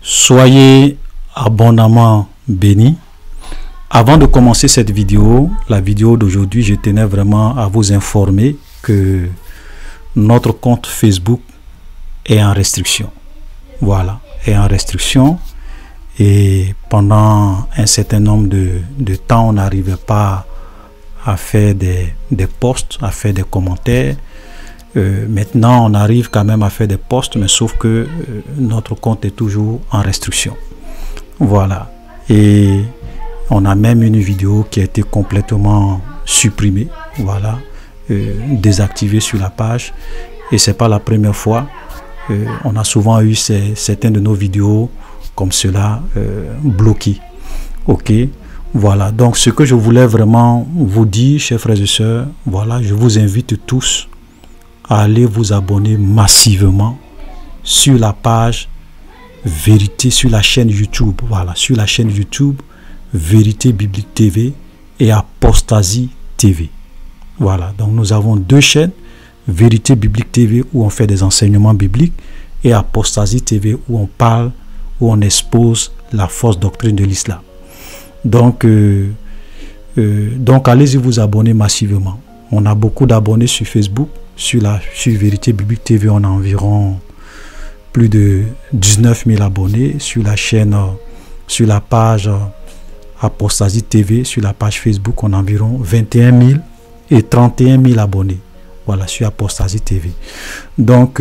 Soyez abondamment bénis. Avant de commencer cette vidéo, la vidéo d'aujourd'hui, je tenais vraiment à vous informer que notre compte Facebook est en restriction. Voilà, est en restriction. Et pendant un certain nombre de temps, on n'arrivait pas à faire des posts, à faire des commentaires. Maintenant, on arrive quand même à faire des posts, mais sauf que notre compte est toujours en restriction. Voilà. Et on a même une vidéo qui a été complètement supprimée, voilà, désactivée sur la page. Et c'est pas la première fois. On a souvent eu certaines de nos vidéos comme cela bloquées. Ok. Voilà. Donc, ce que je voulais vraiment vous dire, chers frères et sœurs, voilà, je vous invite tous à aller vous abonner massivement sur la page Vérité, sur la chaîne YouTube. Voilà, sur la chaîne YouTube Vérité Biblique TV et Apostasie TV. Voilà, donc nous avons deux chaînes, Vérité Biblique TV où on fait des enseignements bibliques et Apostasie TV où on parle, où on expose la fausse doctrine de l'islam. Donc allez-y vous abonner massivement. On a beaucoup d'abonnés sur Facebook. Sur Vérité Biblique TV, on a environ plus de 19 000 abonnés. Sur la chaîne, sur la page Apostasie TV, sur la page Facebook, on a environ 21 000 et 31 000 abonnés. Voilà, sur Apostasie TV. Donc,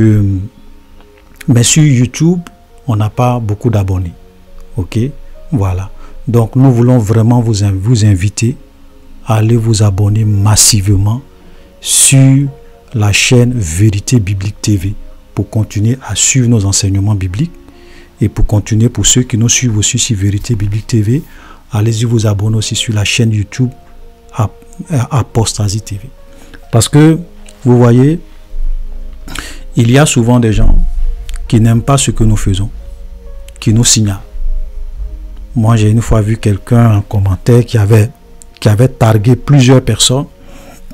mais sur YouTube, on n'a pas beaucoup d'abonnés. Ok, voilà. Donc, nous voulons vraiment vous inviter à aller vous abonner massivement sur la chaîne Vérité Biblique TV pour continuer à suivre nos enseignements bibliques et pour continuer, pour ceux qui nous suivent aussi sur Vérité Biblique TV, allez-y vous abonner aussi sur la chaîne YouTube Apostasie TV. Parce que, vous voyez, il y a souvent des gens qui n'aiment pas ce que nous faisons, qui nous signalent. Moi, j'ai une fois vu quelqu'un en commentaire qui avait targué plusieurs personnes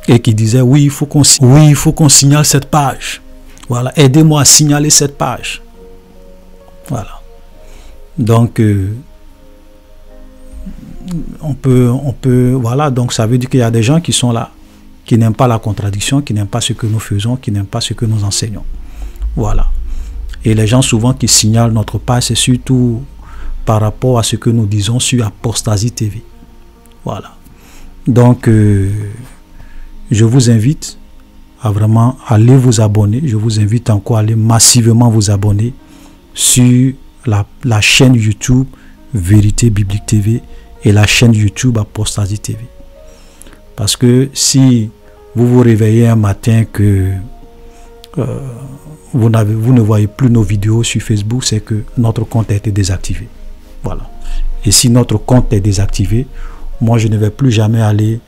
et qui disait oui, il faut qu'on signale cette page. Voilà, aidez-moi à signaler cette page. Voilà. Donc on peut voilà, donc ça veut dire qu'il y a des gens qui sont là, qui n'aiment pas la contradiction, qui n'aiment pas ce que nous faisons, qui n'aiment pas ce que nous enseignons. Voilà. Et les gens souvent qui signalent notre page, c'est surtout par rapport à ce que nous disons sur Apostasie TV. Voilà. Donc je vous invite à vraiment aller vous abonner. Je vous invite encore à aller massivement vous abonner sur la chaîne YouTube Vérité Biblique TV et la chaîne YouTube Apostasie TV. Parce que si vous vous réveillez un matin que vous ne voyez plus nos vidéos sur Facebook, c'est que notre compte a été désactivé. Voilà. Et si notre compte est désactivé, moi je ne vais plus jamais aller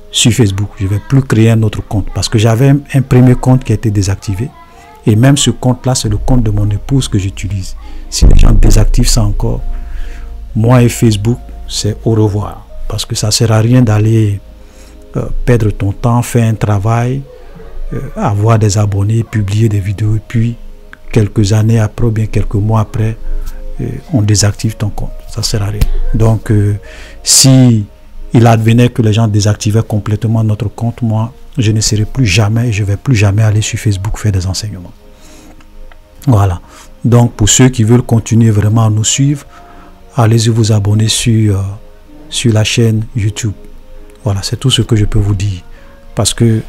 sur Facebook. Je ne vais plus créer un autre compte parce que j'avais un premier compte qui a été désactivé. Et même ce compte-là, c'est le compte de mon épouse que j'utilise. Si les gens désactivent ça encore, moi et Facebook, c'est au revoir. Parce que ça ne sert à rien d'aller perdre ton temps, faire un travail, avoir des abonnés, publier des vidéos, et puis quelques années après, ou bien quelques mois après, on désactive ton compte. Ça ne sert à rien. Donc, si il advenait que les gens désactivaient complètement notre compte, moi, je ne serai plus jamais, je ne vais plus jamais aller sur Facebook faire des enseignements. Voilà. Donc, pour ceux qui veulent continuer vraiment à nous suivre, allez-y vous abonner sur la chaîne YouTube. Voilà, c'est tout ce que je peux vous dire. Parce que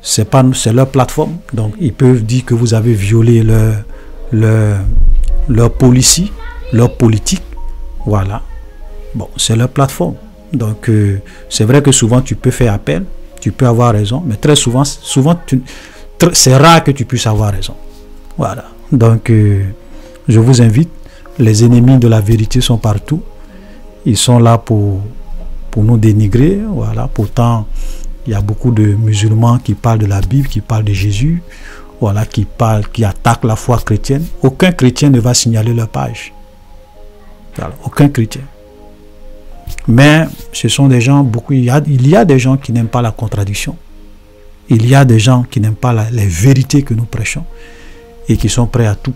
c'est leur plateforme. Donc, ils peuvent dire que vous avez violé leur policy, leur politique. Voilà. Bon, c'est leur plateforme. Donc, c'est vrai que souvent, tu peux faire appel. Tu peux avoir raison. Mais très souvent c'est rare que tu puisses avoir raison. Voilà. Donc, je vous invite. Les ennemis de la vérité sont partout. Ils sont là pour nous dénigrer. Voilà. Pourtant, il y a beaucoup de musulmans qui parlent de la Bible, qui parlent de Jésus. Voilà, qui attaquent la foi chrétienne. Aucun chrétien ne va signaler leur page. Voilà, aucun chrétien. Mais ce sont des gens, il y a des gens qui n'aiment pas la contradiction. Il y a des gens qui n'aiment pas les vérités que nous prêchons et qui sont prêts à tout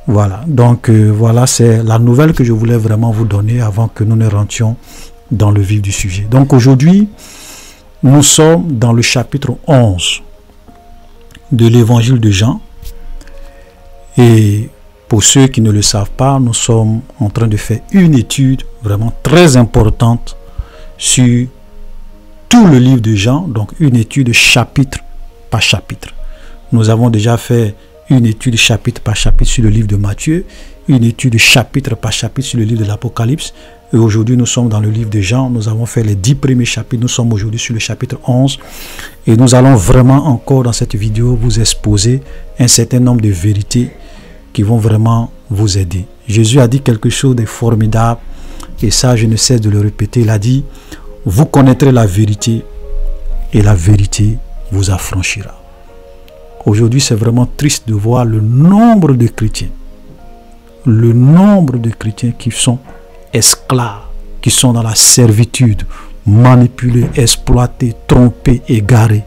Voilà, donc voilà, c'est la nouvelle que je voulais vraiment vous donner avant que nous ne rentrions dans le vif du sujet. Donc aujourd'hui, nous sommes dans le chapitre 11 de l'évangile de Jean. Et pour ceux qui ne le savent pas, nous sommes en train de faire une étude vraiment très importante sur tout le livre de Jean, donc une étude chapitre par chapitre. Nous avons déjà fait une étude chapitre par chapitre sur le livre de Matthieu, une étude chapitre par chapitre sur le livre de l'Apocalypse, et aujourd'hui nous sommes dans le livre de Jean. Nous avons fait les 10 premiers chapitres, nous sommes aujourd'hui sur le chapitre 11, et nous allons vraiment encore dans cette vidéo vous exposer un certain nombre de vérités qui vont vraiment vous aider. Jésus a dit quelque chose de formidable, et ça je ne cesse de le répéter. Il a dit: vous connaîtrez la vérité, et la vérité vous affranchira. Aujourd'hui, c'est vraiment triste de voir le nombre de chrétiens qui sont esclaves, qui sont dans la servitude, manipulés, exploités, trompés, égarés,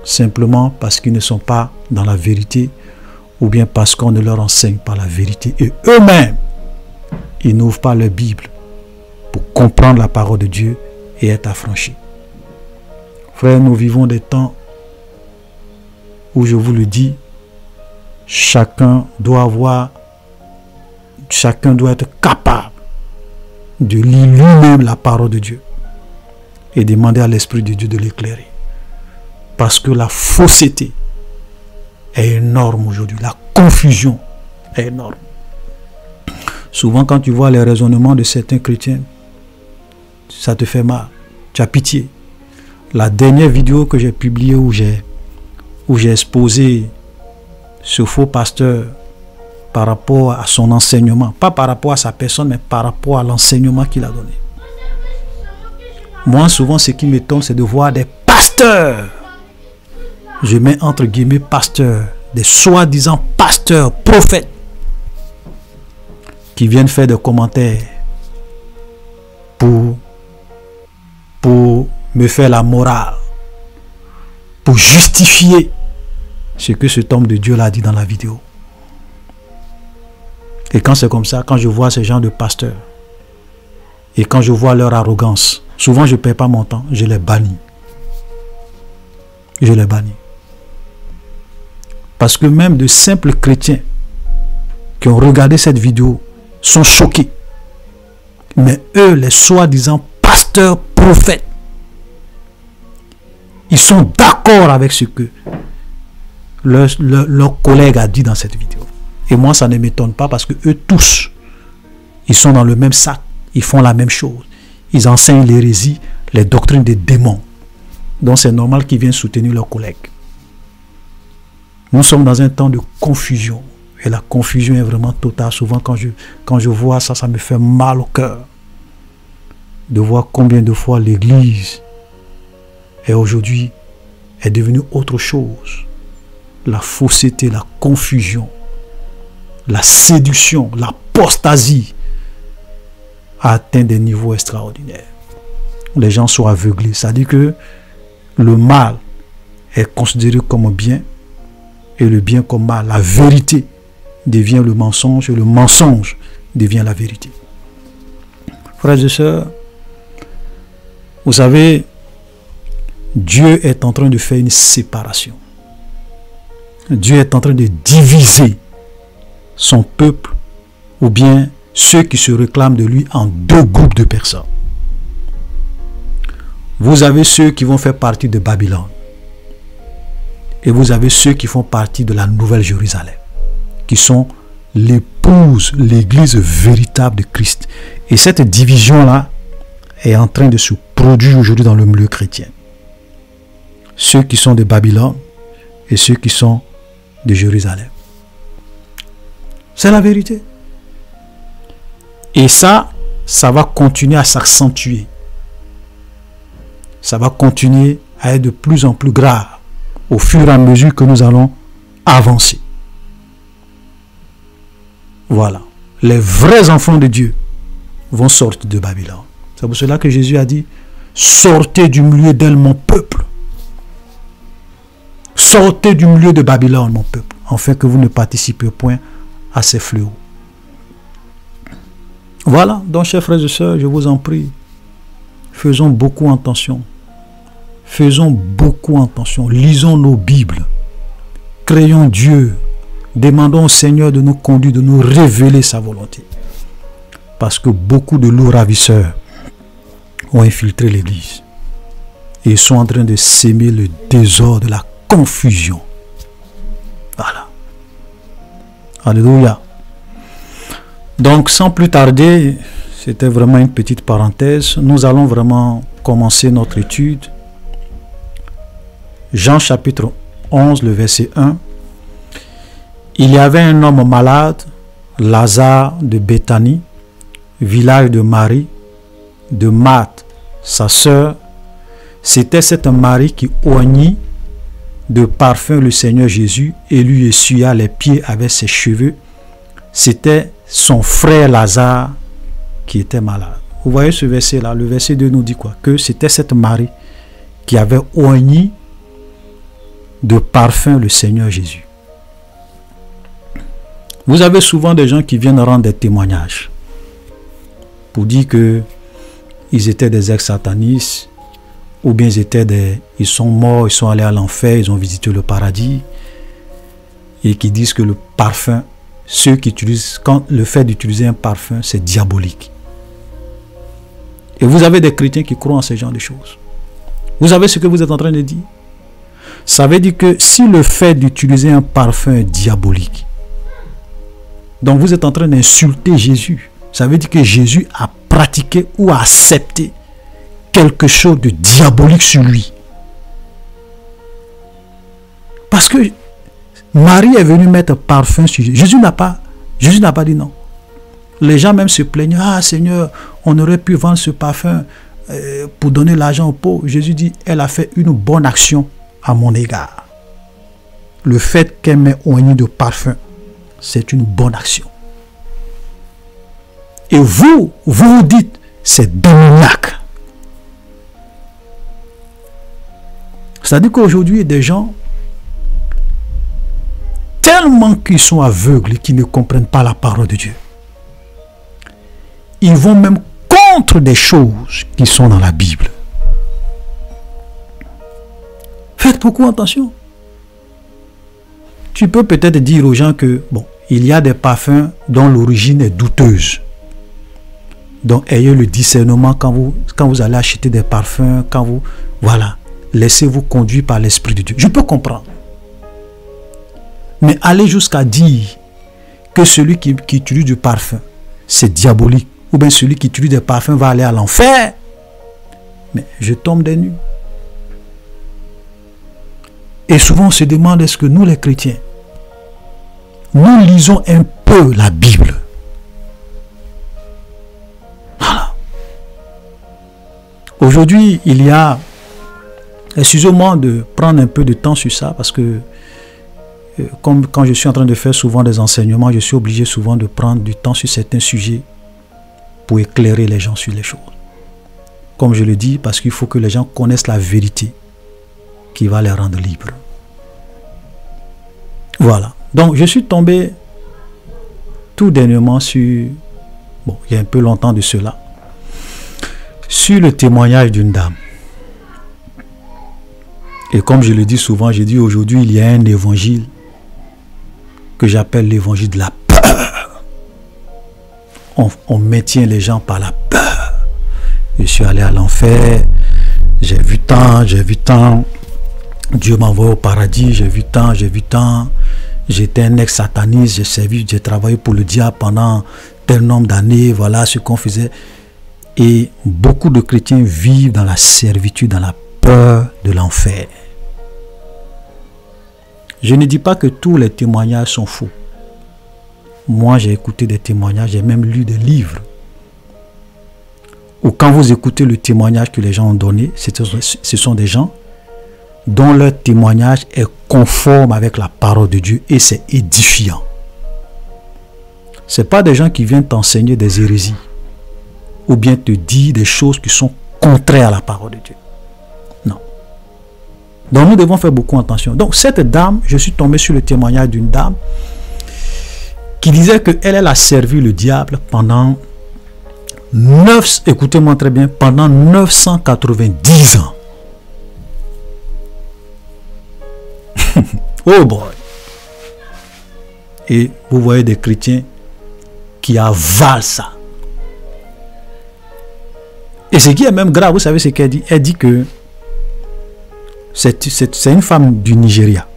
simplement parce qu'ils ne sont pas dans la vérité, ou bien parce qu'on ne leur enseigne pas la vérité. Et eux-mêmes, ils n'ouvrent pas leur Bible pour comprendre la parole de Dieu et être affranchis. Frères, nous vivons des temps où, je vous le dis, chacun doit être capable de lire lui-même la parole de Dieu et demander à l'Esprit de Dieu de l'éclairer. Parce que la fausseté est énorme aujourd'hui, la confusion est énorme. Souvent, quand tu vois les raisonnements de certains chrétiens, ça te fait mal, tu as pitié. La dernière vidéo que j'ai publiée où j'ai exposé ce faux pasteur par rapport à son enseignement, pas par rapport à sa personne, mais par rapport à l'enseignement qu'il a donné. Moi, souvent, ce qui m'étonne, c'est de voir des pasteurs, je mets entre guillemets pasteurs, des soi-disant pasteurs, prophètes, qui viennent faire des commentaires pour me faire la morale, pour justifier ce que cet homme de Dieu l'a dit dans la vidéo. Et quand c'est comme ça, quand je vois ces gens de pasteurs, et quand je vois leur arrogance, souvent je ne perds pas mon temps, je les bannis. Je les bannis. Parce que même de simples chrétiens qui ont regardé cette vidéo sont choqués. Mais eux, les soi-disant pasteurs, prophètes, ils sont d'accord avec ce que leur collègue a dit dans cette vidéo. Et moi, ça ne m'étonne pas parce que eux tous, ils sont dans le même sac. Ils font la même chose. Ils enseignent l'hérésie, les doctrines des démons. Donc c'est normal qu'ils viennent soutenir leurs collègues. Nous sommes dans un temps de confusion. Et la confusion est vraiment totale. Souvent quand je vois ça, ça me fait mal au cœur. De voir combien de fois l'Église est aujourd'hui est devenue autre chose. La fausseté, la confusion, la séduction, l'apostasie a atteint des niveaux extraordinaires. Les gens sont aveuglés. C'est-à-dire que le mal est considéré comme bien et le bien comme mal. La vérité devient le mensonge et le mensonge devient la vérité. Frères et sœurs, vous savez, Dieu est en train de faire une séparation. Dieu est en train de diviser son peuple, ou bien ceux qui se réclament de lui, en deux groupes de personnes. Vous avez ceux qui vont faire partie de Babylone. Et vous avez ceux qui font partie de la Nouvelle Jérusalem, qui sont l'épouse, l'église véritable de Christ. Et cette division-là est en train de se produire aujourd'hui dans le milieu chrétien. Ceux qui sont de Babylone et ceux qui sont de Jérusalem. C'est la vérité. Et ça va continuer à s'accentuer. Ça va continuer à être de plus en plus grave au fur et à mesure que nous allons avancer. Voilà. Les vrais enfants de Dieu vont sortir de Babylone. C'est pour cela que Jésus a dit: sortez du milieu d'elle, mon peuple. Sortez du milieu de Babylone, mon peuple, afin que vous ne participez point à ces fléaux. Voilà, donc chers frères et sœurs, je vous en prie, faisons beaucoup attention. Faisons beaucoup attention. Lisons nos Bibles. Créons Dieu. Demandons au Seigneur de nous conduire, de nous révéler sa volonté. Parce que beaucoup de loups ravisseurs ont infiltré l'Église. Et sont en train de s'aimer le désordre, la confusion. Voilà. Alléluia. Donc, sans plus tarder, c'était vraiment une petite parenthèse. Nous allons vraiment commencer notre étude. Jean chapitre 11, le verset 1. Il y avait un homme malade, Lazare de Béthanie, village de Marie, de Marthe, sa sœur. C'était cette Marie qui oignit de parfum le Seigneur Jésus et lui essuya les pieds avec ses cheveux. C'était son frère Lazare qui était malade. Vous voyez ce verset-là, le verset 2 nous dit quoi? Que c'était cette Marie qui avait oigni de parfum le Seigneur Jésus. Vous avez souvent des gens qui viennent rendre des témoignages pour dire que ils étaient des ex-satanistes, ou bien ils sont morts, ils sont allés à l'enfer, ils ont visité le paradis, et qui disent que le parfum, ceux qui utilisent, le fait d'utiliser un parfum, c'est diabolique. Et vous avez des chrétiens qui croient en ce genre de choses. Vous savez ce que vous êtes en train de dire? Ça veut dire que si le fait d'utiliser un parfum est diabolique, donc vous êtes en train d'insulter Jésus. Ça veut dire que Jésus a pratiqué ou a accepté quelque chose de diabolique sur lui. Parce que Marie est venue mettre parfum sur Jésus. Jésus n'a pas dit non. Les gens même se plaignent. Ah Seigneur, on aurait pu vendre ce parfum pour donner l'argent aux pauvres. Jésus dit, elle a fait une bonne action à mon égard. Le fait qu'elle m'ait oigné de parfum, c'est une bonne action. Et vous dites, c'est démoniaque. C'est-à-dire qu'aujourd'hui, il y a des gens, tellement qu'ils sont aveugles et qu'ils ne comprennent pas la parole de Dieu, ils vont même contre des choses qui sont dans la Bible. Faites beaucoup attention. Tu peux peut-être dire aux gens que, bon, il y a des parfums dont l'origine est douteuse. Donc, ayez le discernement quand vous allez acheter des parfums, voilà, laissez-vous conduire par l'Esprit de Dieu. Je peux comprendre. Mais aller jusqu'à dire que celui qui utilise du parfum, c'est diabolique, ou bien celui qui utilise des parfums va aller à l'enfer, mais je tombe des nues. Et souvent on se demande, est-ce que nous les chrétiens, nous lisons un peu la Bible? Voilà. Aujourd'hui, il y a, excusez-moi de prendre un peu de temps sur ça, parce que comme quand je suis en train de faire souvent des enseignements, je suis obligé souvent de prendre du temps sur certains sujets pour éclairer les gens sur les choses. Comme je le dis, parce qu'il faut que les gens connaissent la vérité qui va les rendre libres. Voilà. Donc, je suis tombé tout dernièrement sur, bon, il y a un peu longtemps de cela, sur le témoignage d'une dame. Et comme je le dis souvent, j'ai dit aujourd'hui, il y a un évangile que j'appelle l'évangile de la peur. On maintient les gens par la peur. Je suis allé à l'enfer, j'ai vu tant, Dieu m'envoie au paradis, j'ai vu tant, j'étais un ex-sataniste, j'ai travaillé pour le diable pendant tel nombre d'années, voilà ce qu'on faisait. Et beaucoup de chrétiens vivent dans la servitude, dans la peur de l'enfer. Je ne dis pas que tous les témoignages sont faux. Moi, j'ai écouté des témoignages, j'ai même lu des livres. Ou quand vous écoutez le témoignage que les gens ont donné, ce sont des gens dont leur témoignage est conforme avec la parole de Dieu et c'est édifiant. Ce n'est pas des gens qui viennent t'enseigner des hérésies ou bien te dire des choses qui sont contraires à la parole de Dieu. Non. Donc nous devons faire beaucoup attention. Donc cette dame, je suis tombé sur le témoignage d'une dame qui disait qu'elle a servi le diable pendant écoutez-moi très bien, pendant 990 ans. Oh boy! Et vous voyez des chrétiens qui avalent ça. Et ce qui est même grave, vous savez ce qu'elle dit? Elle dit que c'est une femme du Nigeria.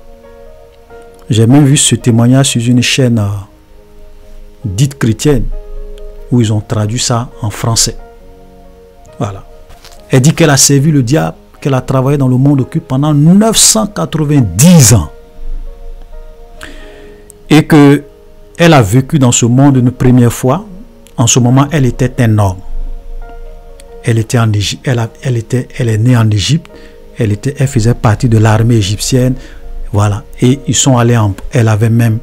J'ai même vu ce témoignage sur une chaîne dite chrétienne où ils ont traduit ça en français. Voilà. Elle dit qu'elle a servi le diable, qu'elle a travaillé dans le monde occulte pendant 990 ans. Et que elle a vécu dans ce monde une première fois. En ce moment, elle était un homme. Elle était en Égypte. Elle est née en Égypte. Elle faisait partie de l'armée égyptienne. Voilà. Et ils sont allés elle avait même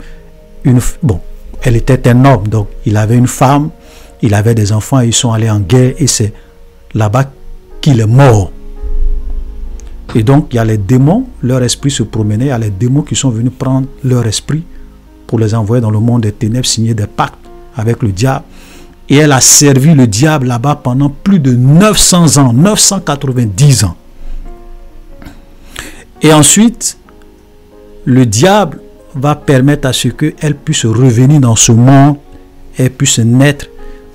une... Bon, elle était un homme. Donc, il avait une femme. Il avait des enfants. Et ils sont allés en guerre. Et c'est là-bas qu'il est mort. Et donc, il y a les démons. Leur esprit se promenait. Il y a les démons qui sont venus prendre leur esprit pour les envoyer dans le monde des ténèbres, signer des pactes avec le diable. Et elle a servi le diable là-bas pendant plus de 900 ans, 990 ans. Et ensuite, le diable va permettre à ce qu'elle puisse revenir dans ce monde, elle puisse naître,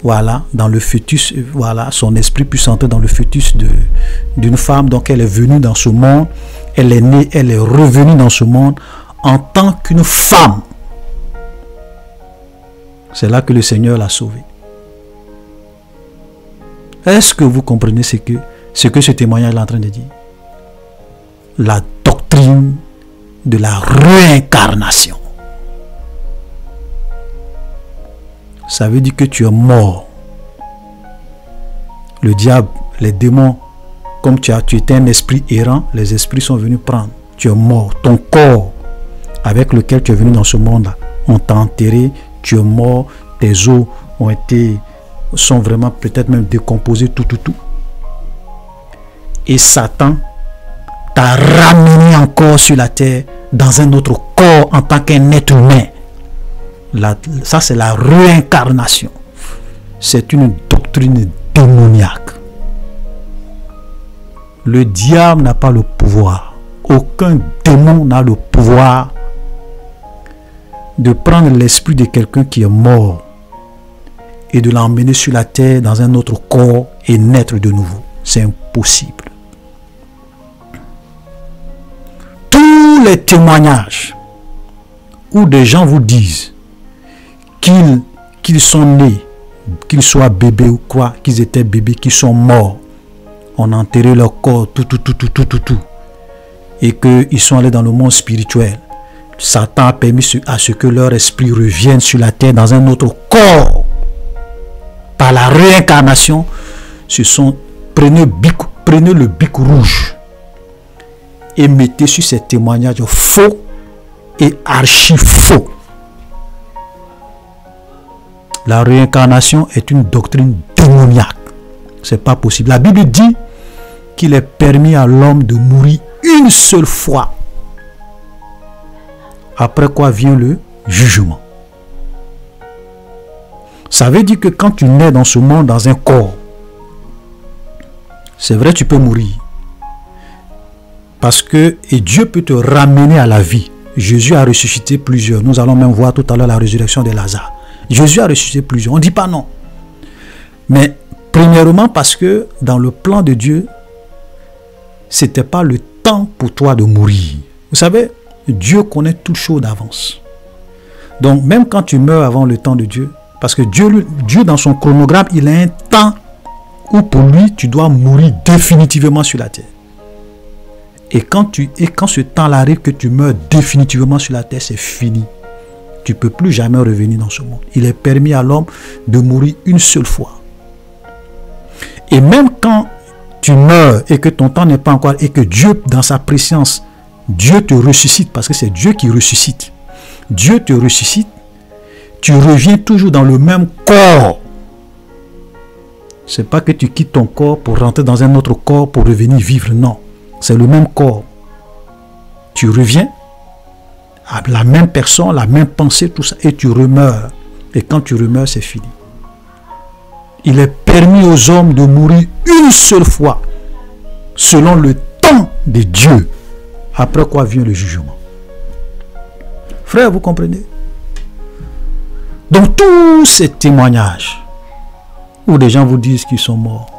voilà, dans le fœtus, voilà, son esprit puisse entrer dans le fœtus d'une femme. Donc elle est venue dans ce monde, elle est née, elle est revenue dans ce monde en tant qu'une femme. C'est là que le Seigneur l'a sauvée. Est-ce que vous comprenez ce que ce témoignage est en train de dire? La doctrine de la réincarnation. Ça veut dire que tu es mort. Le diable, les démons, comme tu étais un esprit errant, les esprits sont venus prendre. Tu es mort. Ton corps avec lequel tu es venu dans ce monde-là, on t'a enterré. Tu es mort, tes os sont vraiment peut-être même décomposés, tout. Et Satan t'a ramené encore sur la terre dans un autre corps en tant qu'un être humain. Ça, c'est la réincarnation. C'est une doctrine démoniaque. Le diable n'a pas le pouvoir. Aucun démon n'a le pouvoir de prendre l'esprit de quelqu'un qui est mort et de l'emmener sur la terre dans un autre corps et naître de nouveau. C'est impossible. Tous les témoignages où des gens vous disent qu'ils sont nés, qu'ils soient bébés ou quoi, qu'ils étaient bébés, qu'ils sont morts, on a enterré leur corps, tout, et qu'ils sont allés dans le monde spirituel. Satan a permis à ce que leur esprit revienne sur la terre dans un autre corps. Par la réincarnation, prenez le bic rouge et mettez sur ces témoignages faux et archi faux. La réincarnation est une doctrine démoniaque. C'est pas possible. La Bible dit qu'il est permis à l'homme de mourir une seule fois. Après quoi vient le jugement. Ça veut dire que quand tu nais dans ce monde, dans un corps, c'est vrai, tu peux mourir. Parce que Dieu peut te ramener à la vie. Jésus a ressuscité plusieurs. Nous allons même voir tout à l'heure la résurrection de Lazare. Jésus a ressuscité plusieurs. On ne dit pas non. Mais premièrement parce que dans le plan de Dieu, ce n'était pas le temps pour toi de mourir. Vous savez, Dieu connaît toute chose d'avance. Donc, même quand tu meurs avant le temps de Dieu, parce que Dieu dans son chronogramme, il a un temps où pour lui, tu dois mourir définitivement sur la terre. Et quand ce temps-là arrive, que tu meurs définitivement sur la terre, c'est fini. Tu ne peux plus jamais revenir dans ce monde. Il est permis à l'homme de mourir une seule fois. Et même quand tu meurs et que ton temps n'est pas encore, et que Dieu, dans sa préscience, Dieu te ressuscite, parce que c'est Dieu qui ressuscite. Dieu te ressuscite, tu reviens toujours dans le même corps. C'est pas que tu quittes ton corps pour rentrer dans un autre corps pour revenir vivre, non. C'est le même corps. Tu reviens la même personne, la même pensée, tout ça, et tu remeurs. Et quand tu remeurs, c'est fini. Il est permis aux hommes de mourir une seule fois, selon le temps de Dieu. Après quoi vient le jugement. Frère, vous comprenez? Donc tous ces témoignages où des gens vous disent qu'ils sont morts,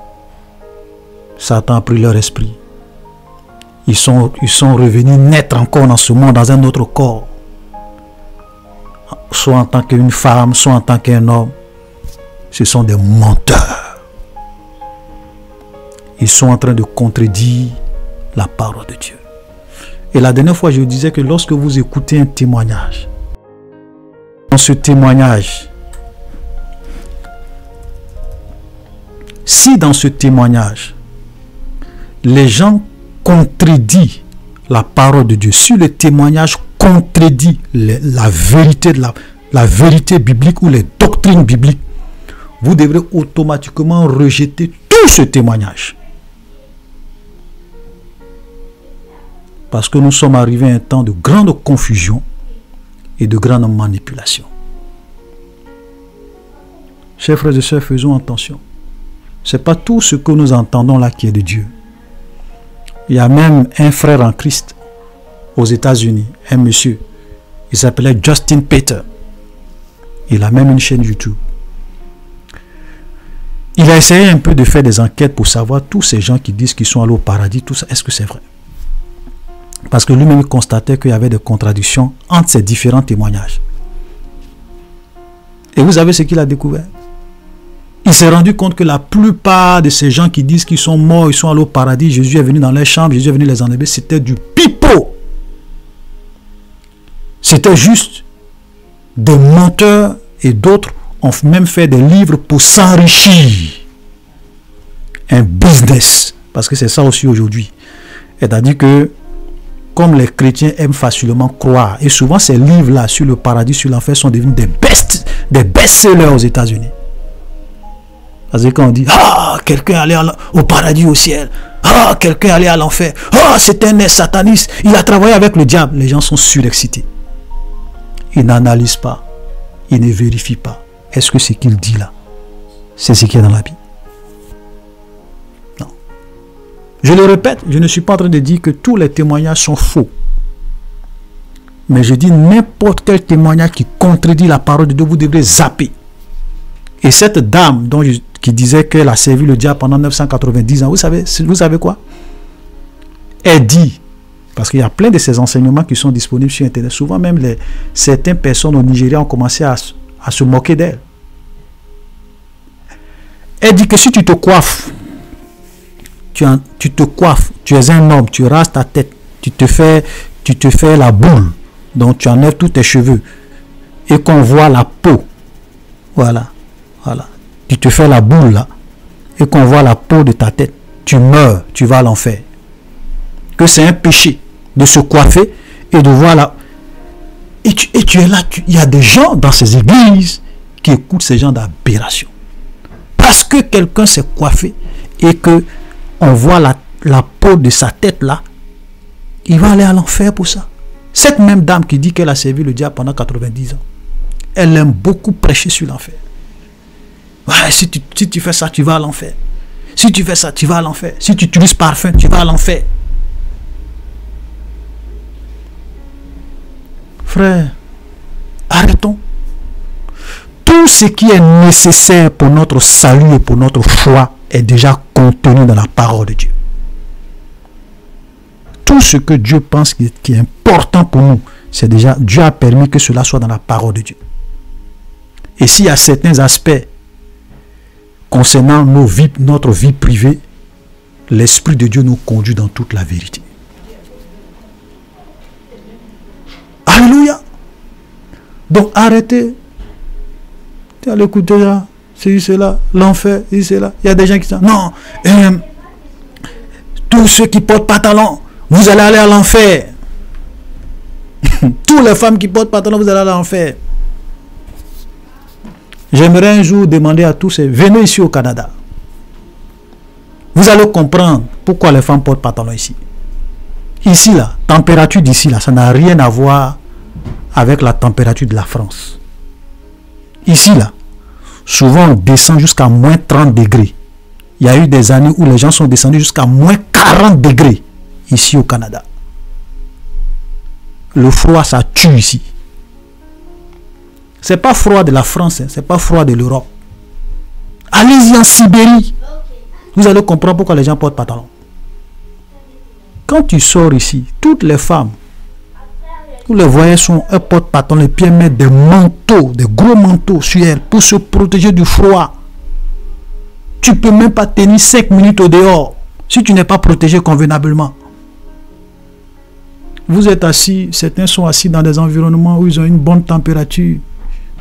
Satan a pris leur esprit. Ils sont revenus naître encore dans ce monde, dans un autre corps. Soit en tant qu'une femme, soit en tant qu'un homme. Ce sont des menteurs. Ils sont en train de contredire la parole de Dieu. Et la dernière fois, je disais que lorsque vous écoutez un témoignage, dans ce témoignage, si dans ce témoignage, les gens contredisent la parole de Dieu, si le témoignage contredit la vérité la vérité biblique ou les doctrines bibliques, vous devrez automatiquement rejeter tout ce témoignage. Parce que nous sommes arrivés à un temps de grande confusion et de grande manipulation. Chers frères et sœurs, faisons attention. Ce n'est pas tout ce que nous entendons là qui est de Dieu. Il y a même un frère en Christ aux États-Unis, un monsieur, il s'appelait Justin Peter. Il a même une chaîne YouTube. Il a essayé un peu de faire des enquêtes pour savoir tous ces gens qui disent qu'ils sont allés au paradis, tout ça, est-ce que c'est vrai? Parce que lui-même constatait qu'il y avait des contradictions entre ces différents témoignages. Et vous savez ce qu'il a découvert? Il s'est rendu compte que la plupart de ces gens qui disent qu'ils sont morts, ils sont allés au paradis, Jésus est venu dans leur chambre, Jésus est venu les enlever, c'était du pipeau. C'était juste des menteurs et d'autres ont même fait des livres pour s'enrichir. Un business. Parce que c'est ça aussi aujourd'hui. C'est-à-dire que comme les chrétiens aiment facilement croire, et souvent ces livres-là sur le paradis, sur l'enfer sont devenus des best-sellers aux États-Unis. Parce que quand on dit, ah, quelqu'un allait au paradis, au ciel, ah, quelqu'un allait à l'enfer, ah, c'est un sataniste, il a travaillé avec le diable, les gens sont surexcités. Ils n'analysent pas, ils ne vérifient pas. Est-ce que ce qu'il dit là, c'est ce qu'il y a dans la Bible? Non. Je le répète, je ne suis pas en train de dire que tous les témoignages sont faux. Mais je dis n'importe quel témoignage qui contredit la parole de Dieu, vous devrez zapper. Et cette dame qui disait qu'elle a servi le diable pendant 990 ans, vous savez quoi? Elle dit, parce qu'il y a plein de ces enseignements qui sont disponibles sur Internet, souvent même certaines personnes au Nigeria ont commencé à se moquer d'elle. Elle dit que si tu te coiffes, tu te coiffes, tu es un homme, tu rases ta tête, tu te fais la boule, donc tu enlèves tous tes cheveux, et qu'on voit la peau, voilà, tu te fais la boule là, et qu'on voit la peau de ta tête, tu meurs, tu vas à l'enfer. Que c'est un péché de se coiffer et de voir là. Et tu es là, il y a des gens dans ces églises qui écoutent ces gens d'aberration. Parce que quelqu'un s'est coiffé et que on voit la peau de sa tête là, il va aller à l'enfer pour ça. Cette même dame qui dit qu'elle a servi le diable pendant 90 ans, elle aime beaucoup prêcher sur l'enfer. Ouais, si tu fais ça, tu vas à l'enfer. Si tu fais ça, tu vas à l'enfer. Si tu utilises parfum, tu vas à l'enfer. Frère, arrêtons. Tout ce qui est nécessaire pour notre salut et pour notre foi est déjà contenu dans la parole de Dieu. Tout ce que Dieu pense qui est important pour nous, c'est déjà, Dieu a permis que cela soit dans la parole de Dieu. Et s'il y a certains aspects concernant notre vie privée, l'Esprit de Dieu nous conduit dans toute la vérité. Alléluia. Donc arrêtez. Tu as l'écouter là, c'est cela, l'enfer, c'est cela. Il y a des gens qui disent non, tous ceux qui portent pantalon, vous allez aller à l'enfer. Toutes les femmes qui portent pantalon, vous allez aller à l'enfer. J'aimerais un jour demander à tous, venez ici au Canada. Vous allez comprendre pourquoi les femmes portent pantalon ici. Ici là, température d'ici là, ça n'a rien à voir avec la température de la France. Ici, là, souvent on descend jusqu'à moins 30 degrés. Il y a eu des années où les gens sont descendus jusqu'à moins 40 degrés ici au Canada. Le froid, ça tue ici. C'est pas froid de la France, hein, c'est pas froid de l'Europe. Allez-y en Sibérie. Vous allez comprendre pourquoi les gens portent pantalon. Quand tu sors ici, toutes les femmes, vous les voyez, elles portent pantalon, les pieds mettent des manteaux, des gros manteaux sur elles pour se protéger du froid. Tu ne peux même pas tenir 5 minutes au dehors si tu n'es pas protégé convenablement. Vous êtes assis, certains sont assis dans des environnements où ils ont une bonne température,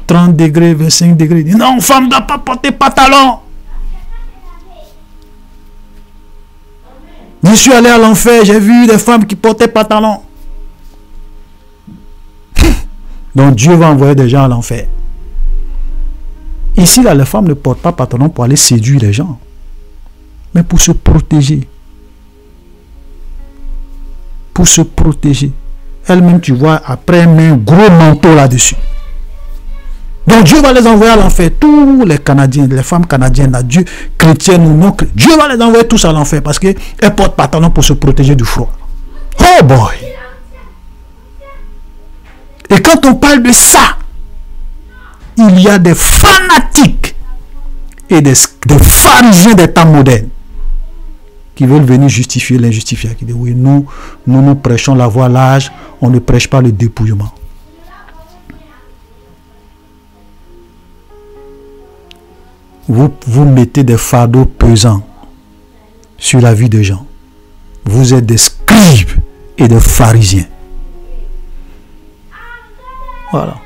30 degrés, 25 degrés. Ils disent non, femme ne doit pas porter pantalon. Je suis allé à l'enfer, j'ai vu des femmes qui portaient pantalon. Donc Dieu va envoyer des gens à l'enfer. Ici, là, les femmes ne portent pas pantalon pour aller séduire les gens, mais pour se protéger. Pour se protéger. Elle-même, tu vois, après, elle met un gros manteau là-dessus. Donc Dieu va les envoyer à l'enfer. Tous les Canadiens, les femmes canadiennes, là, Dieu, chrétiennes ou non chrétiennes, Dieu va les envoyer tous à l'enfer parce qu'elles portent pantalon pour se protéger du froid. Oh boy! Et quand on parle de ça, il y a des fanatiques et des pharisiens des temps modernes qui veulent venir justifier l'injustifiable. Qui disent oui, nous prêchons la voilage, on ne prêche pas le dépouillement. Vous mettez des fardeaux pesants sur la vie des gens. Vous êtes des scribes et des pharisiens. Voilà.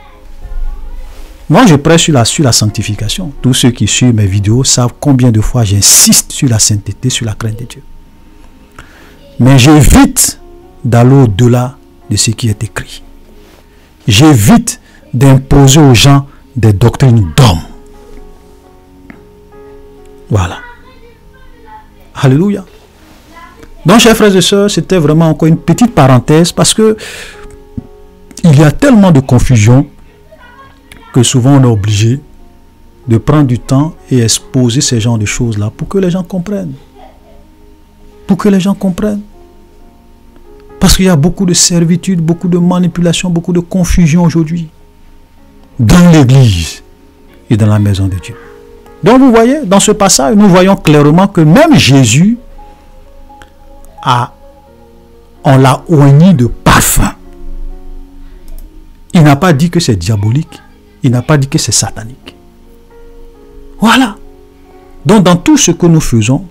Moi, je prêche sur la sanctification. Tous ceux qui suivent mes vidéos savent combien de fois j'insiste sur la sainteté, sur la crainte de Dieu. Mais j'évite d'aller au-delà de ce qui est écrit. J'évite d'imposer aux gens des doctrines d'hommes. Voilà. Alléluia. Donc, chers frères et sœurs, c'était vraiment encore une petite parenthèse parce que il y a tellement de confusion que souvent on est obligé de prendre du temps et exposer ces genres de choses-là pour que les gens comprennent. Pour que les gens comprennent. Parce qu'il y a beaucoup de servitude, beaucoup de manipulation, beaucoup de confusion aujourd'hui dans l'église et dans la maison de Dieu. Donc vous voyez, dans ce passage, nous voyons clairement que même Jésus on l'a oigné de parfum. Il n'a pas dit que c'est diabolique. Il n'a pas dit que c'est satanique. Voilà. Donc dans tout ce que nous faisons,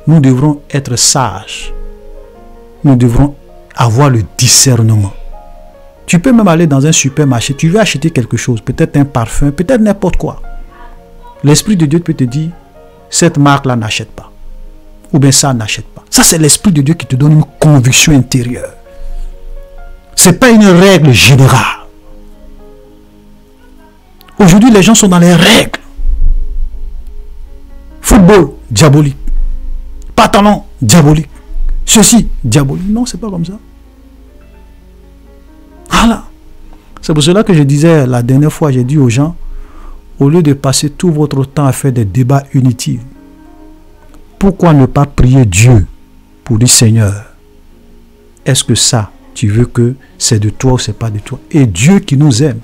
nous devrons être sages. Nous devrons avoir le discernement. Tu peux même aller dans un supermarché, tu veux acheter quelque chose, peut-être un parfum, peut-être n'importe quoi. L'Esprit de Dieu peut te dire, cette marque-là n'achète pas. Ou bien ça n'achète pas. Ça c'est l'Esprit de Dieu qui te donne une conviction intérieure. Ce n'est pas une règle générale. Aujourd'hui, les gens sont dans les règles. Football, diabolique. Pantalon, diabolique. Ceci, diabolique. Non, c'est pas comme ça. Voilà. C'est pour cela que je disais la dernière fois, j'ai dit aux gens, au lieu de passer tout votre temps à faire des débats inutiles, pourquoi ne pas prier Dieu pour dire Seigneur, est-ce que ça, tu veux que c'est de toi ou c'est pas de toi? Et Dieu qui nous aime.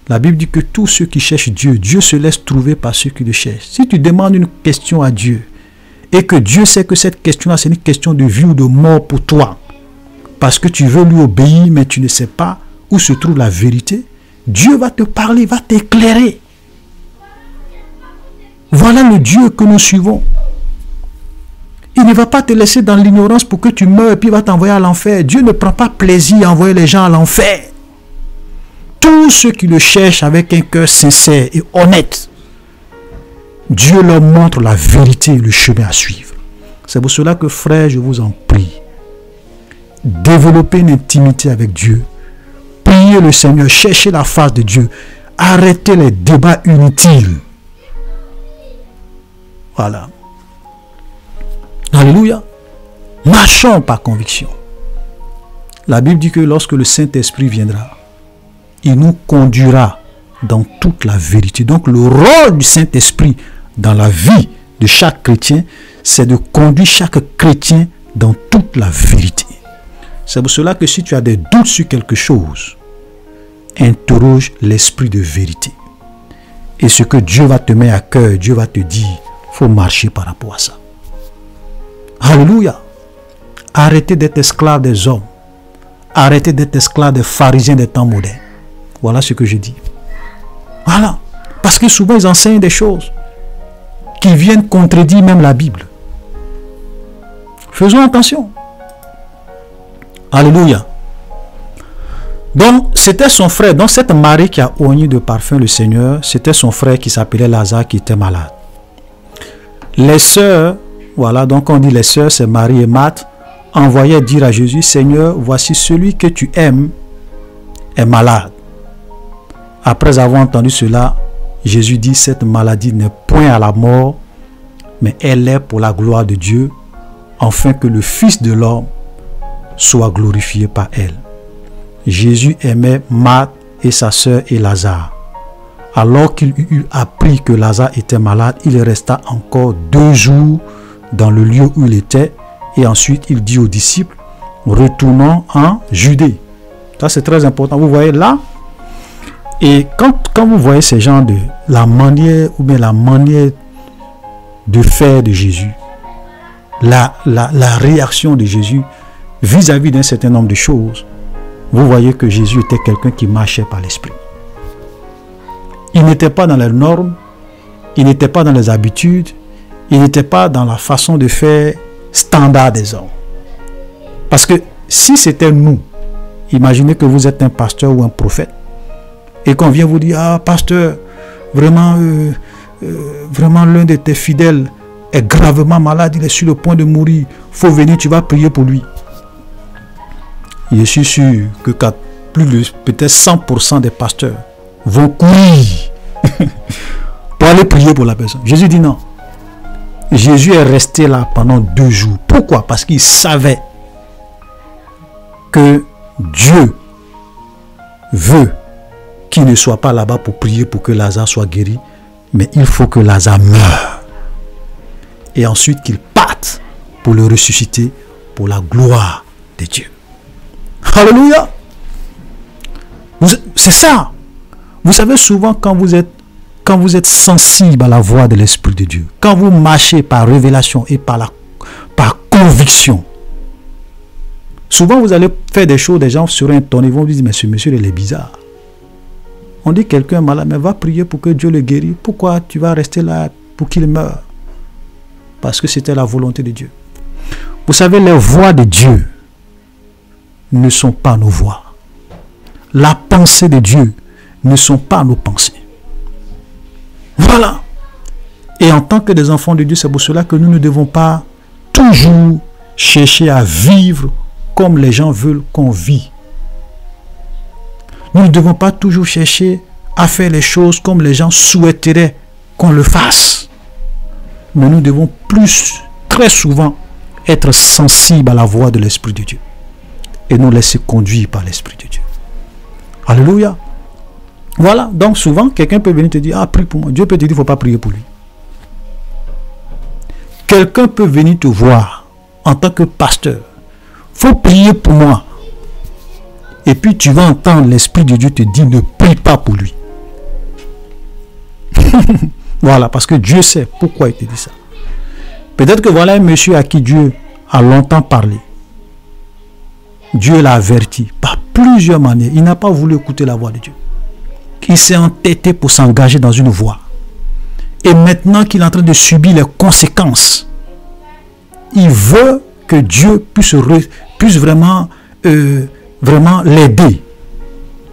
La Bible dit que tous ceux qui cherchent Dieu, Dieu se laisse trouver par ceux qui le cherchent. Si tu demandes une question à Dieu et que Dieu sait que cette question-là, c'est une question de vie ou de mort pour toi, parce que tu veux lui obéir, mais tu ne sais pas où se trouve la vérité, Dieu va te parler, va t'éclairer. Voilà le Dieu que nous suivons. Il ne va pas te laisser dans l'ignorance pour que tu meurs et puis il va t'envoyer à l'enfer. Dieu ne prend pas plaisir à envoyer les gens à l'enfer. Tous ceux qui le cherchent avec un cœur sincère et honnête, Dieu leur montre la vérité et le chemin à suivre. C'est pour cela que, frère, je vous en prie, développez une intimité avec Dieu. Priez le Seigneur, cherchez la face de Dieu. Arrêtez les débats inutiles. Voilà. Alléluia. Marchons par conviction. La Bible dit que lorsque le Saint-Esprit viendra, il nous conduira dans toute la vérité. Donc le rôle du Saint-Esprit dans la vie de chaque chrétien, c'est de conduire chaque chrétien dans toute la vérité. C'est pour cela que si tu as des doutes sur quelque chose, interroge l'esprit de vérité. Et ce que Dieu va te mettre à cœur, Dieu va te dire, il faut marcher par rapport à ça. Alléluia. Arrêtez d'être esclave des hommes. Arrêtez d'être esclave des pharisiens des temps modernes. Voilà ce que je dis. Voilà. Parce que souvent ils enseignent des choses qui viennent contredire même la Bible. Faisons attention. Alléluia. Donc, c'était son frère. Donc, cette Marie qui a oigné de parfum le Seigneur, c'était son frère qui s'appelait Lazare qui était malade. Les sœurs, voilà, donc on dit les sœurs, c'est Marie et Marthe, envoyaient dire à Jésus, Seigneur, voici celui que tu aimes est malade. Après avoir entendu cela, Jésus dit, cette maladie n'est point à la mort, mais elle est pour la gloire de Dieu, afin que le Fils de l'homme soit glorifié par elle. Jésus aimait Marthe et sa sœur et Lazare. Alors qu'il eut appris que Lazare était malade, il resta encore 2 jours dans le lieu où il était, et ensuite il dit aux disciples, retournons en Judée. Ça c'est très important. Vous voyez là, et quand vous voyez ces gens de la manière ou bien la manière de faire de Jésus, la réaction de Jésus vis-à-vis d'un certain nombre de choses, vous voyez que Jésus était quelqu'un qui marchait par l'esprit. Il n'était pas dans les normes, il n'était pas dans les habitudes, il n'était pas dans la façon de faire standard des hommes. Parce que si c'était nous, imaginez que vous êtes un pasteur ou un prophète, et qu'on vient vous dire, ah pasteur, vraiment l'un de tes fidèles est gravement malade, il est sur le point de mourir, il faut venir, tu vas prier pour lui. Je suis sûr que plus de peut-être 100% des pasteurs vont courir pour aller prier pour la personne. Jésus dit non. Jésus est resté là pendant 2 jours. Pourquoi? Parce qu'il savait que Dieu veut qu'il ne soit pas là-bas pour prier pour que Lazare soit guéri, mais il faut que Lazare meure. Et ensuite qu'il parte pour le ressusciter pour la gloire de Dieu. Alléluia. C'est ça. Vous savez, souvent quand vous êtes sensible à la voix de l'Esprit de Dieu, quand vous marchez par révélation et par conviction, souvent vous allez faire des choses, des gens seront étonnés, ils vont vous dire, mais ce monsieur il est bizarre. On dit quelqu'un est malade, mais va prier pour que Dieu le guérisse. Pourquoi tu vas rester là pour qu'il meure? Parce que c'était la volonté de Dieu. Vous savez, les voix de Dieu ne sont pas nos voix. La pensée de Dieu ne sont pas nos pensées. Voilà. Et en tant que des enfants de Dieu, c'est pour cela que nous ne devons pas toujours chercher à vivre comme les gens veulent qu'on vit. Nous ne devons pas toujours chercher à faire les choses comme les gens souhaiteraient qu'on le fasse. Mais nous devons très souvent, être sensibles à la voix de l'Esprit de Dieu. Et nous laisser conduire par l'Esprit de Dieu. Alléluia. Voilà. Donc souvent, quelqu'un peut venir te dire, ah, prie pour moi. Dieu peut te dire, il ne faut pas prier pour lui. Quelqu'un peut venir te voir en tant que pasteur. Il faut prier pour moi. Et puis tu vas entendre l'Esprit de Dieu te dire, ne prie pas pour lui. Voilà, parce que Dieu sait pourquoi il te dit ça. Peut-être que voilà un monsieur à qui Dieu a longtemps parlé. Dieu l'a averti par plusieurs manières. Il n'a pas voulu écouter la voix de Dieu. Il s'est entêté pour s'engager dans une voie. Et maintenant qu'il est en train de subir les conséquences, il veut que Dieu puisse vraiment l'aider.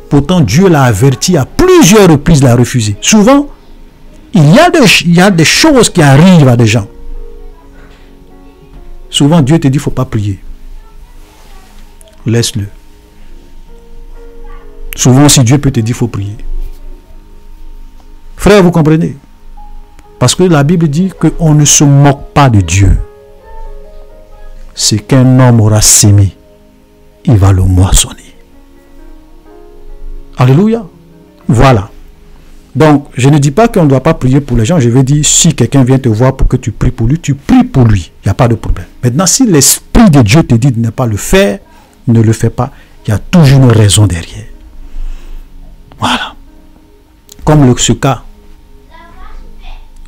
Pourtant, Dieu l'a averti à plusieurs reprises, l'a refusé. Souvent, il y a des choses qui arrivent à des gens. Souvent, Dieu te dit, il ne faut pas prier. Laisse-le. Souvent, si Dieu peut te dire, il faut prier. Frère, vous comprenez? Parce que la Bible dit qu'on ne se moque pas de Dieu. Ce qu'un homme aura sémé, il va le moissonner. Alléluia. Voilà. Donc, je ne dis pas qu'on ne doit pas prier pour les gens. Je veux dire, si quelqu'un vient te voir pour que tu pries pour lui, tu pries pour lui. Il n'y a pas de problème. Maintenant, si l'Esprit de Dieu te dit de ne pas le faire, ne le fais pas. Il y a toujours une raison derrière. Voilà. Comme ce cas.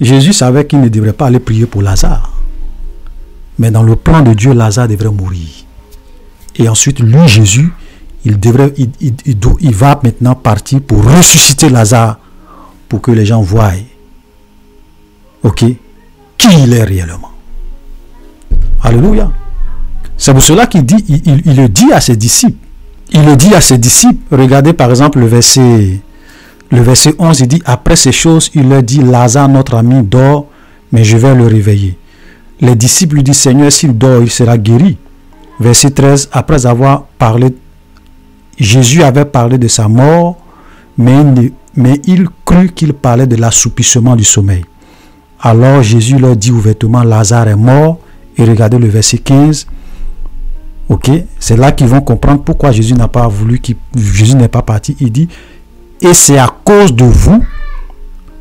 Jésus savait qu'il ne devrait pas aller prier pour Lazare. Mais dans le plan de Dieu, Lazare devrait mourir. Et ensuite, lui, Jésus, il va maintenant partir pour ressusciter Lazare, pour que les gens voient, ok, qui il est réellement. Alléluia. C'est pour cela qu'il dit, il le dit à ses disciples. Il le dit à ses disciples. Regardez par exemple le verset 11, il dit, après ces choses, il leur dit, Lazare, notre ami, dort, mais je vais le réveiller. Les disciples lui disent, Seigneur, s'il dort, il sera guéri. Verset 13, après avoir parlé, Jésus avait parlé de sa mort, mais il crut qu'il parlait de l'assoupissement du sommeil. Alors Jésus leur dit ouvertement, Lazare est mort. Et regardez le verset 15. Ok, c'est là qu'ils vont comprendre pourquoi Jésus n'a pas voulu, Jésus n'est pas parti. Il dit, et c'est à cause de vous,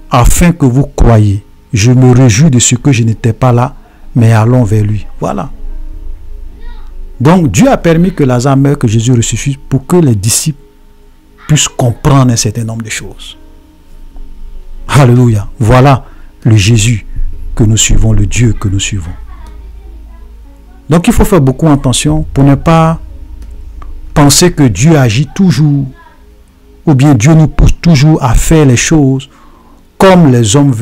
afin que vous croyiez. Je me réjouis de ce que je n'étais pas là, mais allons vers lui. Voilà. Donc Dieu a permis que Lazare meure, que Jésus ressuscite, pour que les disciples puissent comprendre un certain nombre de choses. Alléluia. Voilà le Jésus que nous suivons, le Dieu que nous suivons. Donc il faut faire beaucoup attention pour ne pas penser que Dieu agit toujours, ou bien Dieu nous pousse toujours à faire les choses comme les hommes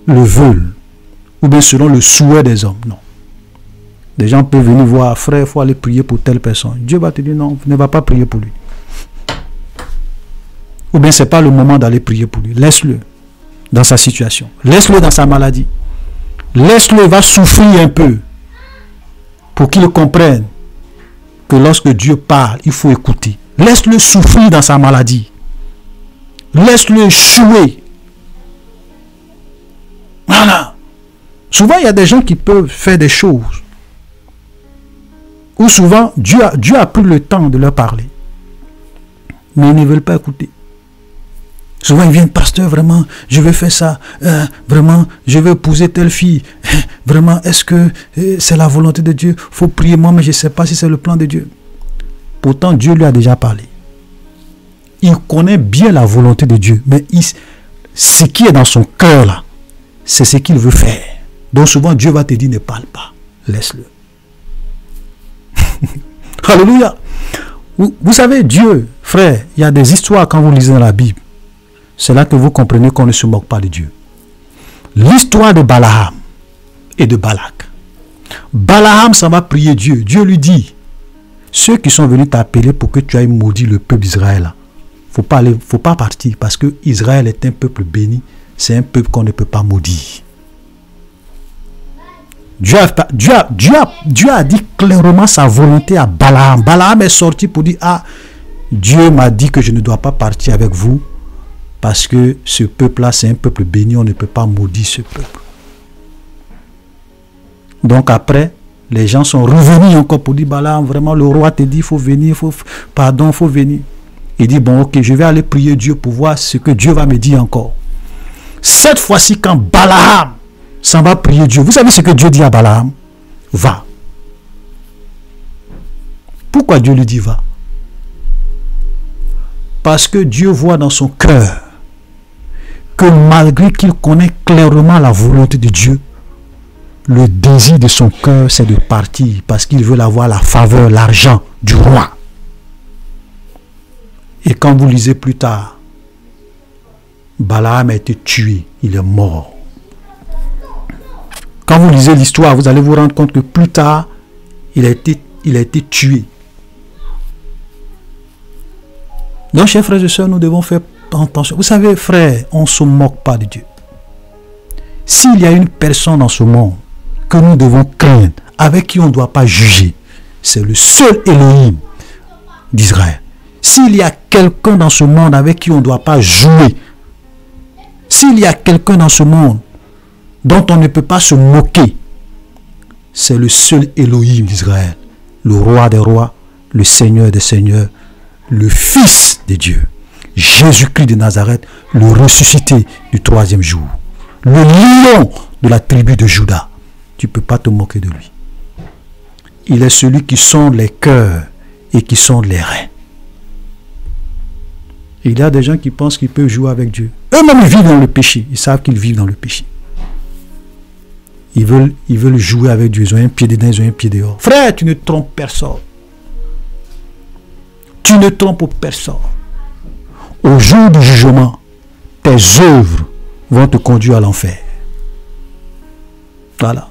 le veulent, ou bien selon le souhait des hommes. Non. Des gens peuvent venir voir, frère, il faut aller prier pour telle personne. Dieu va te dire non, ne va pas prier pour lui. Ou bien ce n'est pas le moment d'aller prier pour lui. Laisse-le dans sa situation. Laisse-le dans sa maladie. Laisse-le, va souffrir un peu pour qu'il comprenne que lorsque Dieu parle, il faut écouter. Laisse-le souffrir dans sa maladie. Laisse-le échouer. Voilà. Souvent, il y a des gens qui peuvent faire des choses où souvent, Dieu a pris le temps de leur parler. Mais ils ne veulent pas écouter. Souvent, ils viennent, pasteur, vraiment, je veux faire ça. Vraiment, je veux épouser telle fille. Vraiment, est-ce que c'est la volonté de Dieu? Il faut prier moi, mais je ne sais pas si c'est le plan de Dieu. Pourtant, Dieu lui a déjà parlé. Il connaît bien la volonté de Dieu. Mais ce qui est dans son cœur, là, c'est ce qu'il veut faire. Donc souvent, Dieu va te dire, ne parle pas. Laisse-le. Alléluia. Vous savez, Dieu, frère, il y a des histoires quand vous lisez dans la Bible. C'est là que vous comprenez qu'on ne se moque pas de Dieu. L'histoire de Balaam et de Balak. Balaam s'en va prier Dieu. Dieu lui dit, ceux qui sont venus t'appeler pour que tu ailles maudire le peuple d'Israël, faut pas partir parce que Israël est un peuple béni. C'est un peuple qu'on ne peut pas maudire. Dieu a dit clairement sa volonté à Balaam. Balaam est sorti pour dire, ah, Dieu m'a dit que je ne dois pas partir avec vous parce que ce peuple-là, c'est un peuple béni, on ne peut pas maudire ce peuple. Donc après, les gens sont revenus encore pour dire, Balaam, vraiment, le roi te dit, il faut venir, il faut venir. Il dit, bon, ok, je vais aller prier Dieu pour voir ce que Dieu va me dire encore. Cette fois-ci, quand Balaam s'en va prier Dieu, vous savez ce que Dieu dit à Balaam? Va. Pourquoi Dieu lui dit va? Parce que Dieu voit dans son cœur que malgré qu'il connaît clairement la volonté de Dieu, le désir de son cœur, c'est de partir parce qu'il veut avoir la faveur, l'argent du roi. Et quand vous lisez plus tard, Balaam a été tué, il est mort. Quand vous lisez l'histoire, vous allez vous rendre compte que plus tard, il a été tué. Donc, chers frères et sœurs, nous devons faire attention. Vous savez, frères, on ne se moque pas de Dieu. S'il y a une personne dans ce monde que nous devons craindre, avec qui on ne doit pas juger, c'est le seul Elohim d'Israël. S'il y a quelqu'un dans ce monde avec qui on ne doit pas jouer, s'il y a quelqu'un dans ce monde dont on ne peut pas se moquer, c'est le seul Elohim d'Israël, le roi des rois, le Seigneur des Seigneurs, le Fils de Dieu, Jésus-Christ de Nazareth, le ressuscité du troisième jour, le lion de la tribu de Juda. Tu ne peux pas te moquer de lui. Il est celui qui sonde les cœurs et qui sonde les reins. Il y a des gens qui pensent qu'ils peuvent jouer avec Dieu. Eux-mêmes, ils vivent dans le péché. Ils savent qu'ils vivent dans le péché. Ils veulent jouer avec Dieu. Ils ont un pied dedans, ils ont un pied dehors. Frère, tu ne trompes personne. Tu ne trompes personne. Au jour du jugement, tes œuvres vont te conduire à l'enfer. Voilà.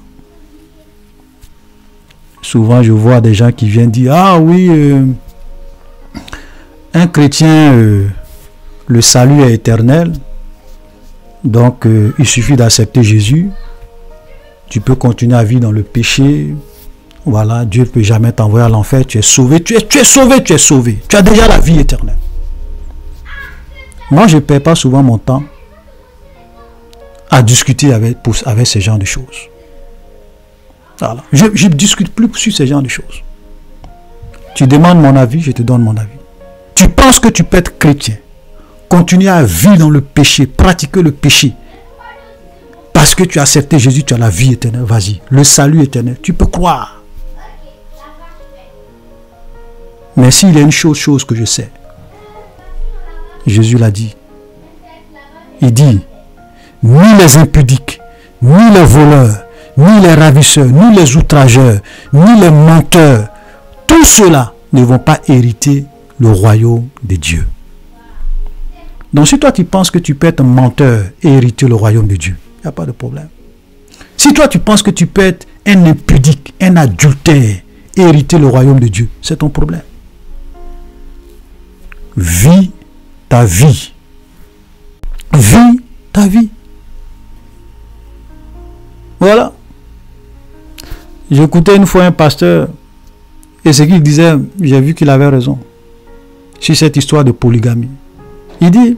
Souvent, je vois des gens qui viennent dire, ah oui, un chrétien, le salut est éternel. Donc, il suffit d'accepter Jésus. Tu peux continuer à vivre dans le péché. Voilà, Dieu ne peut jamais t'envoyer à l'enfer. Tu es sauvé, tu es sauvé, tu es sauvé. Tu as déjà la vie éternelle. Moi, je ne perds pas souvent mon temps à discuter avec ces genres de choses. Voilà. Je ne discute plus sur ces genres de choses. Tu demandes mon avis, je te donne mon avis. Tu penses que tu peux être chrétien, continuer à vivre dans le péché, pratiquer le péché, parce que tu as accepté Jésus, tu as la vie éternelle. Vas-y, le salut éternel, tu peux croire. Mais s'il y a une chose que je sais, Jésus l'a dit. Il dit, ni les impudiques, ni les voleurs, ni les ravisseurs, ni les outrageurs, ni les menteurs, tous ceux-là ne vont pas hériter le royaume de Dieu. Donc si toi tu penses que tu peux être un menteur et hériter le royaume de Dieu, il n'y a pas de problème. Si toi tu penses que tu peux être un impudique, un adultère et hériter le royaume de Dieu, c'est ton problème. Vis ta vie. Vis ta vie. Voilà. J'écoutais une fois un pasteur et ce qu'il disait, j'ai vu qu'il avait raison sur cette histoire de polygamie. Il dit,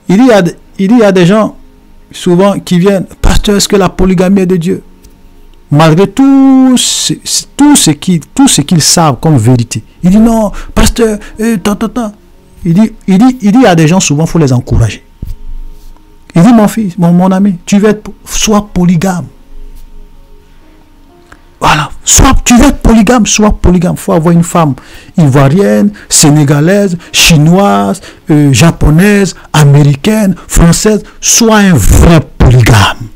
il y a des gens souvent qui viennent, pasteur, est-ce que la polygamie est de Dieu? Malgré tout ce qu'ils savent comme vérité. Il dit non, pasteur, Il dit, il y a des gens souvent, il faut les encourager. Il dit, mon fils, mon ami, sois polygame. Voilà, tu veux être polygame, sois polygame. Il faut avoir une femme ivoirienne, sénégalaise, chinoise, japonaise, américaine, française. Sois un vrai polygame.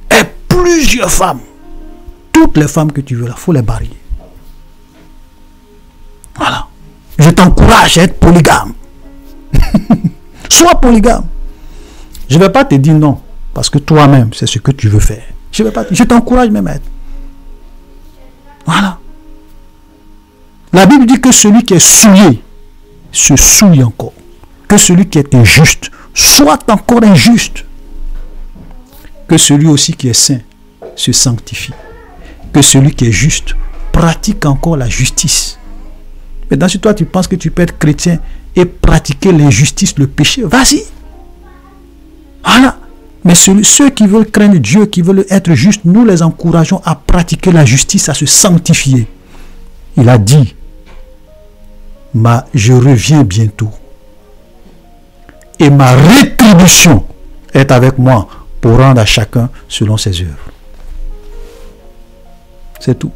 Et plusieurs femmes. Toutes les femmes que tu veux là, il faut les barrer. Voilà. Je t'encourage à être polygame. Sois polygame. Je ne vais pas te dire non, parce que toi-même, c'est ce que tu veux faire. Je t'encourage même à être. Voilà. La Bible dit que celui qui est souillé se souille encore. Que celui qui est injuste soit encore injuste. Que celui aussi qui est saint se sanctifie. Que celui qui est juste pratique encore la justice. Maintenant, si toi tu penses que tu peux être chrétien et pratiquer l'injustice, le péché, vas-y. Voilà. Mais ceux qui veulent craindre Dieu, qui veulent être justes, nous les encourageons à pratiquer la justice, à se sanctifier. Il a dit, je reviens bientôt. Et ma rétribution est avec moi pour rendre à chacun selon ses œuvres. C'est tout.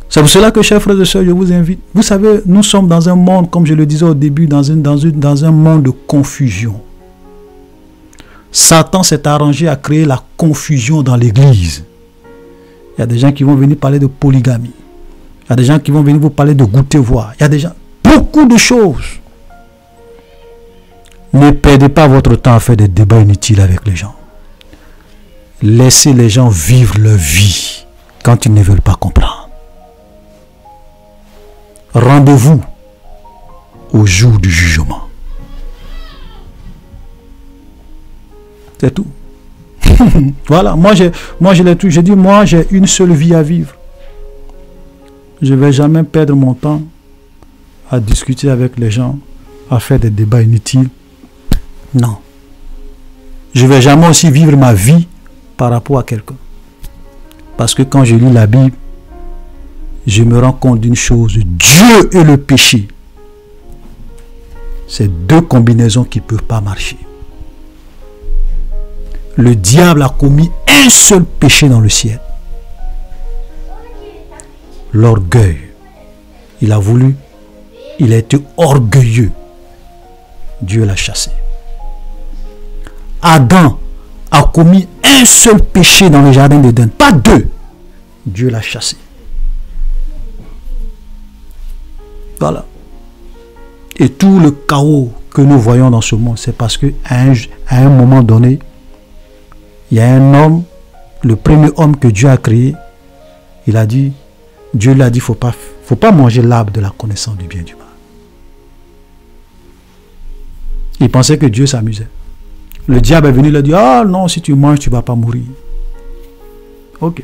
C'est pour cela que, chers frères et sœurs, je vous invite. Vous savez, nous sommes dans un monde, comme je le disais au début, dans un monde de confusion. Satan s'est arrangé à créer la confusion dans l'église. Il y a des gens qui vont venir parler de polygamie. Il y a des gens qui vont venir vous parler de goûter voir. Il y a des gens, beaucoup de choses. Ne perdez pas votre temps à faire des débats inutiles avec les gens. Laissez les gens vivre leur vie quand ils ne veulent pas comprendre. Rendez-vous au jour du jugement. C'est tout. Voilà, moi je l'ai tout. J'ai dit, moi j'ai une seule vie à vivre. Je ne vais jamais perdre mon temps à discuter avec les gens, à faire des débats inutiles. Non. Je ne vais jamais aussi vivre ma vie par rapport à quelqu'un. Parce que quand je lis la Bible, je me rends compte d'une chose, Dieu et le péché. C'est deux combinaisons qui ne peuvent pas marcher. Le diable a commis un seul péché dans le ciel. L'orgueil. Il a été orgueilleux. Dieu l'a chassé. Adam a commis un seul péché dans le jardin d'Éden, pas deux. Dieu l'a chassé. Voilà. Et tout le chaos que nous voyons dans ce monde, c'est parce qu'à un moment donné, il y a un homme, le premier homme que Dieu a créé, Dieu lui a dit, faut pas manger l'arbre de la connaissance du bien et du mal. Il pensait que Dieu s'amusait. Le diable est venu, il a dit, ah non, si tu manges, tu ne vas pas mourir. Ok.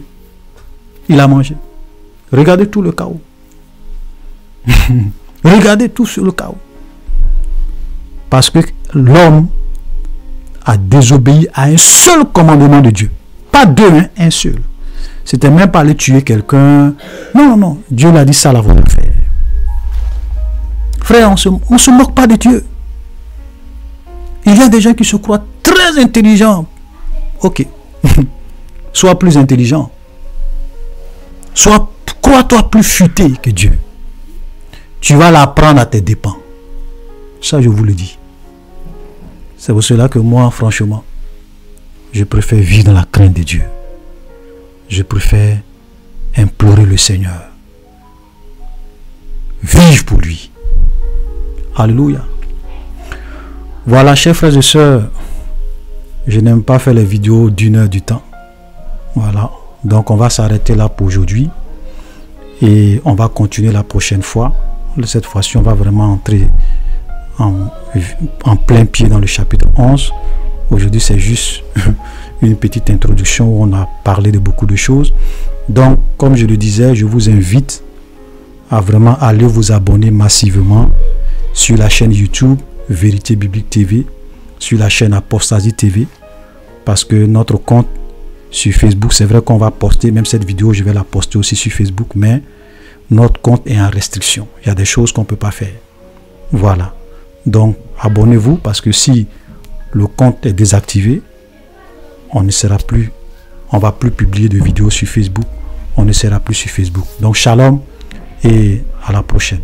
Il a mangé. Regardez tout le chaos. Regardez tout sur le chaos. Parce que l'homme a désobéi à un seul commandement de Dieu. Pas deux, hein, un seul. C'était même pas aller tuer quelqu'un. Non, non, Dieu l'a dit, ça, là, vous le faire. Frère, on se moque pas de Dieu. Il y a des gens qui se croient très intelligents. Ok. Sois plus intelligent. Crois-toi plus futé que Dieu. Tu vas l'apprendre à tes dépens. Ça, je vous le dis. C'est pour cela que moi, franchement, je préfère vivre dans la crainte de Dieu. Je préfère implorer le Seigneur. Vive pour lui. Alléluia. Voilà, chers frères et sœurs, je n'aime pas faire les vidéos d'1 heure du temps. Voilà. Donc, on va s'arrêter là pour aujourd'hui. Et on va continuer la prochaine fois. Cette fois-ci, on va vraiment entrer en plein pied dans le chapitre 11. Aujourd'hui, c'est juste une petite introduction où on a parlé de beaucoup de choses. Donc, comme je le disais, je vous invite à vraiment aller vous abonner massivement sur la chaîne YouTube Vérité Biblique TV, sur la chaîne Apostasie TV, parce que notre compte sur Facebook, c'est vrai qu'on va poster, même cette vidéo, je vais la poster aussi sur Facebook, mais notre compte est en restriction. Il y a des choses qu'on ne peut pas faire. Voilà. Donc, abonnez-vous, parce que si le compte est désactivé, on ne va plus publier de vidéos sur Facebook, on ne sera plus sur Facebook. Donc, shalom et à la prochaine.